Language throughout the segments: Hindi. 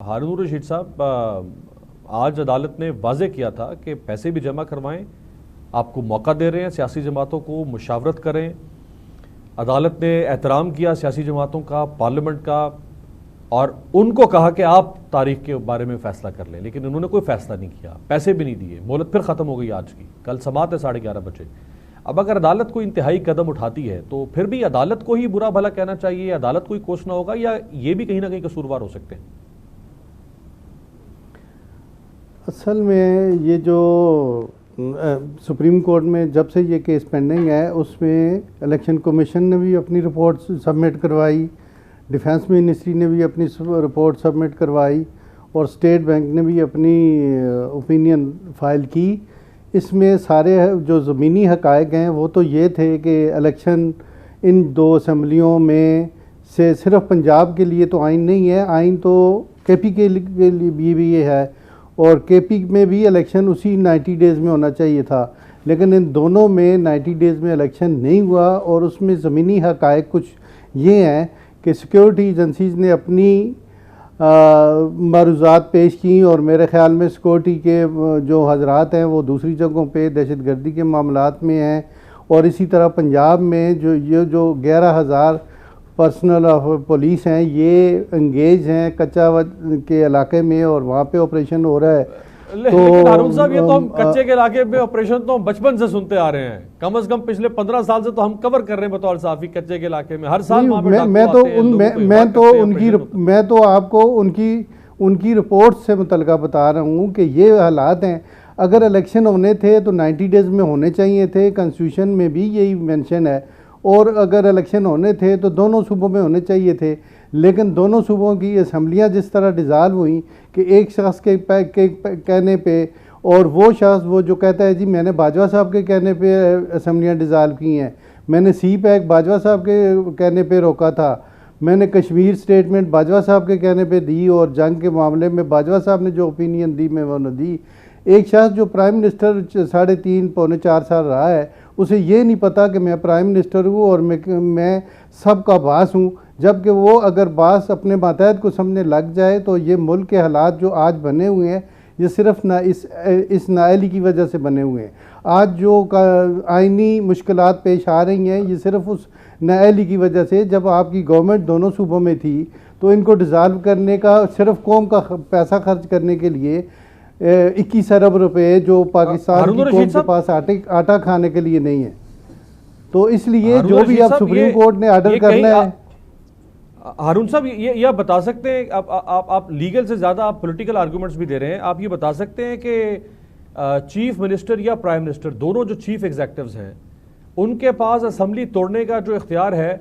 हारून रशीद साहब, आज अदालत ने वाजे किया था कि पैसे भी जमा करवाएं, आपको मौका दे रहे हैं, सियासी जमातों को मुशावरत करें। अदालत ने एहतराम किया सियासी जमातों का, पार्लियामेंट का, और उनको कहा कि आप तारीख के बारे में फैसला कर लें, लेकिन उन्होंने कोई फैसला नहीं किया, पैसे भी नहीं दिए। मोहलत फिर ख़त्म हो गई आज की, कल समात है 11:30 बजे। अब अगर अदालत कोई इंतहाई कदम उठाती है तो फिर भी अदालत को ही बुरा भला कहना चाहिए, अदालत को ही कोसना होगा, या ये भी कहीं ना कहीं कसूरवार हो सकते हैं? असल में ये जो सुप्रीम कोर्ट में जब से ये केस पेंडिंग है, उसमें इलेक्शन कमीशन ने भी अपनी रिपोर्ट सबमिट करवाई, डिफेंस मिनिस्ट्री ने भी अपनी रिपोर्ट सबमिट करवाई, और स्टेट बैंक ने भी अपनी ओपिनियन फाइल की। इसमें सारे जो ज़मीनी हक़ाइक़ हैं वो तो ये थे कि इलेक्शन इन दो असम्बलियों में से सिर्फ पंजाब के लिए तो आइन नहीं है, आइन तो केपी के लिए भी ये है, और केपी में भी इलेक्शन उसी 90 डेज़ में होना चाहिए था, लेकिन इन दोनों में 90 डेज़ में इलेक्शन नहीं हुआ। और उसमें ज़मीनी हक़ाइक़ कुछ ये हैं कि सिक्योरिटी एजेंसीज़ ने अपनी मरूज़ात पेश की, और मेरे ख़्याल में सिक्योरिटी के जो हजरात हैं वो दूसरी जगहों पे दहशतगर्दी के मामलात में हैं, और इसी तरह पंजाब में जो 11,000 पर्सनल ऑफ पुलिस हैं ये इंगेज हैं कच्चा के इलाके में, और वहाँ पे ऑपरेशन हो रहा है। लेकिन हारून साहब, ये तो हम कच्चे के इलाके में ऑपरेशन तो हम बचपन से सुनते आ रहे हैं, कम से कम पिछले 15 साल से तो हम कवर कर रहे हैं बतौर साफी कच्चे के इलाके में हर साल। मैं तो आपको उनकी रिपोर्ट से मुतल्लिका बता रहा हूँ कि ये हालात हैं। अगर इलेक्शन होने थे तो 90 डेज़ में होने चाहिए थे, कॉन्स्टिट्यूशन में भी यही मेंशन है, और अगर इलेक्शन होने थे तो दोनों सूबों में होने चाहिए थे, लेकिन दोनों सूबों की असम्बलियाँ जिस तरह डिज़ाल्व हुई कि एक शख्स के कहने पे, और वो शख्स वो जो कहता है जी मैंने बाजवा साहब के कहने पे असम्बलियाँ डिज़ाल्व की हैं, मैंने सी पैक बाजवा साहब के कहने पे रोका था, मैंने कश्मीर स्टेटमेंट बाजवा साहब के कहने पे दी, और जंग के मामले में बाजवा साहब ने जो ओपिनियन दी मैं वो दी। एक शख्स जो प्राइम मिनिस्टर 3.5 पौने 4 साल रहा है, उसे ये नहीं पता कि मैं प्राइम मिनिस्टर हूँ और मैं सबका बास हूँ, जबकि वो अगर बास अपने मातहत को समझने लग जाए तो ये मुल्क के हालात जो आज बने हुए हैं ये सिर्फ ना इस नाअहली की वजह से बने हुए हैं। आज जो आइनी मुश्किलात पेश आ रही हैं ये सिर्फ उस नाअहली की वजह से। जब आपकी गवर्नमेंट दोनों सूबों में थी तो इनको डिज़ाल्व करने का, सिर्फ कौम का पैसा खर्च करने के लिए 21 अरब रुपए जो पाकिस्तान की कौम के पास आटा खाने के लिए नहीं है, तो इसलिए जो भी अब सुप्रीम कोर्ट ने ऑर्डर करना है। हारून साहब, ये आप बता सकते हैं, आप लीगल से ज़्यादा आप पॉलिटिकल आर्गूमेंट्स भी दे रहे हैं, आप ये बता सकते हैं कि चीफ मिनिस्टर या प्राइम मिनिस्टर दोनों जो चीफ एग्जेक्टिव्स हैं उनके पास असम्बली तोड़ने का जो इख्तियार है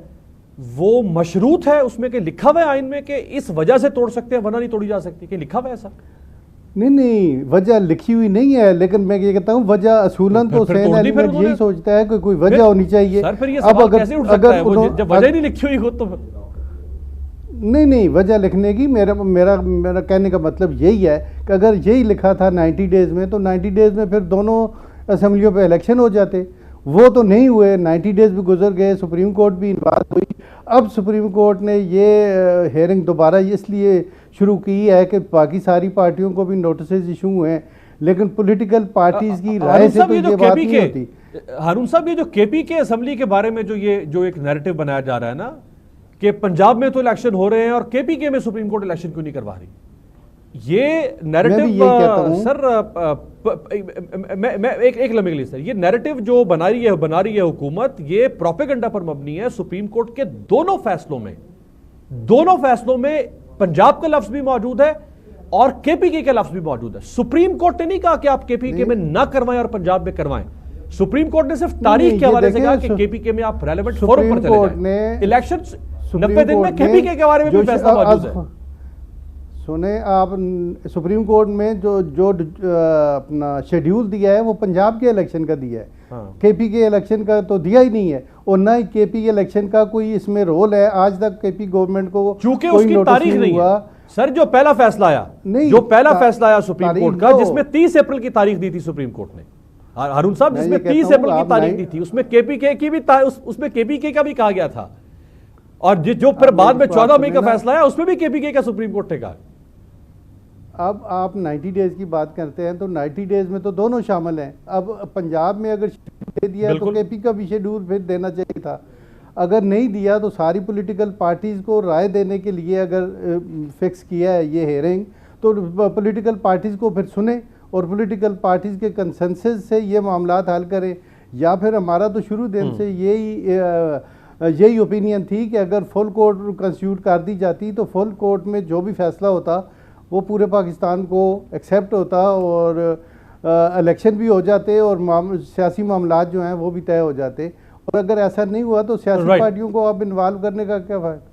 वो मशरूत है? उसमें कि लिखा हुआ है आइन में कि इस वजह से तोड़ सकते हैं वरना नहीं तोड़ी जा सकती, कि लिखा हुआ है ऐसा? नहीं, वजह लिखी हुई नहीं है, लेकिन मैं ये कहता हूँ वजह असूलन तो यही सोचता है कि कोई वजह होनी चाहिए। अब अगर जब वजह नहीं लिखी हुई हो तो नहीं, वजह लिखने की मेरा कहने का मतलब यही है कि अगर यही लिखा था 90 डेज़ में तो 90 डेज़ में फिर दोनों असम्बलियों पे इलेक्शन हो जाते। वो तो नहीं हुए, 90 डेज़ भी गुजर गए, सुप्रीम कोर्ट भी इन्वॉल्व हुई। अब सुप्रीम कोर्ट ने ये हेयरिंग दोबारा इसलिए शुरू की है कि बाकी सारी पार्टियों को भी नोटिस इशू हुए हैं, लेकिन पॉलिटिकल पार्टीज की राय से तो ये बात नहीं होती। हारून साहब, ये जो केपी के असम्बली के बारे में जो एक नैरेटिव बनाया जा रहा है ना कि पंजाब में तो इलेक्शन हो रहे हैं और केपी के में सुप्रीम कोर्ट इलेक्शन क्यों नहीं करवा रही, ये नैरेटिव सर मैं एक लम्हे के लिए सर, ये नैरेटिव जो बना रही है हुकूमत, ये प्रोपेगेंडा पर मबनी है। सुप्रीम कोर्ट के दोनों फैसलों में पंजाब का लफ्ज भी मौजूद है और केपीके का लफ्ज भी मौजूद है। सुप्रीम कोर्ट ने नहीं कहा कि आप केपीके में ना करवाएं और पंजाब में करवाएं। सुप्रीम कोर्ट ने सिर्फ तारीख के हवाले से कहा कि केपीके में आप रेलेवेंट फोरम पर चले जाएं। इलेक्शन 90 दिन में केपीके के बारे में भी फैसला मौजूद है। सुने आप, सुप्रीम कोर्ट में जो अपना शेड्यूल दिया है वो पंजाब के इलेक्शन का दिया है, केपी के इलेक्शन का तो दिया ही नहीं है, और ना ही केपी के इलेक्शन का कोई इसमें रोल है। आज तक केपी गवर्नमेंट को चूंकि उसकी तारीख नहीं हुआ सर, जो पहला फैसला आया सुप्रीम कोर्ट का, जिसमें 30 अप्रैल की तारीख दी थी सुप्रीम कोर्ट ने, हारून साहब, जिसमें 30 अप्रैल की तारीख दी थी, उसमें केपीके की भी उसमें केपीके का भी कहा गया था, और जो फिर बाद में 14 मई का फैसला आया उसमें भी केपीके का सुप्रीम कोर्ट ने कहा। अब आप 90 डेज की बात करते हैं तो 90 डेज में तो दोनों शामिल हैं। अब पंजाब में अगर शेड्यूल दे दिया है तो केपी का भी शेड्यूल फिर देना चाहिए था। अगर नहीं दिया तो सारी पॉलिटिकल पार्टीज़ को राय देने के लिए अगर फिक्स किया है ये हेयरिंग, तो पॉलिटिकल पार्टीज़ को फिर सुने और पॉलिटिकल पार्टीज़ के कंसेंसस से ये मामलात हल करें। या फिर हमारा तो शुरू दिन से यही ओपिनियन थी कि अगर फुल कोर्ट कंस्टिट्यूट कर दी जाती तो फुल कोर्ट में जो भी फैसला होता वो पूरे पाकिस्तान को एक्सेप्ट होता और इलेक्शन भी हो जाते और सियासी मामलात जो हैं वो भी तय हो जाते। और अगर ऐसा नहीं हुआ तो सियासी पार्टियों को अब इन्वॉल्व करने का क्या फायदा।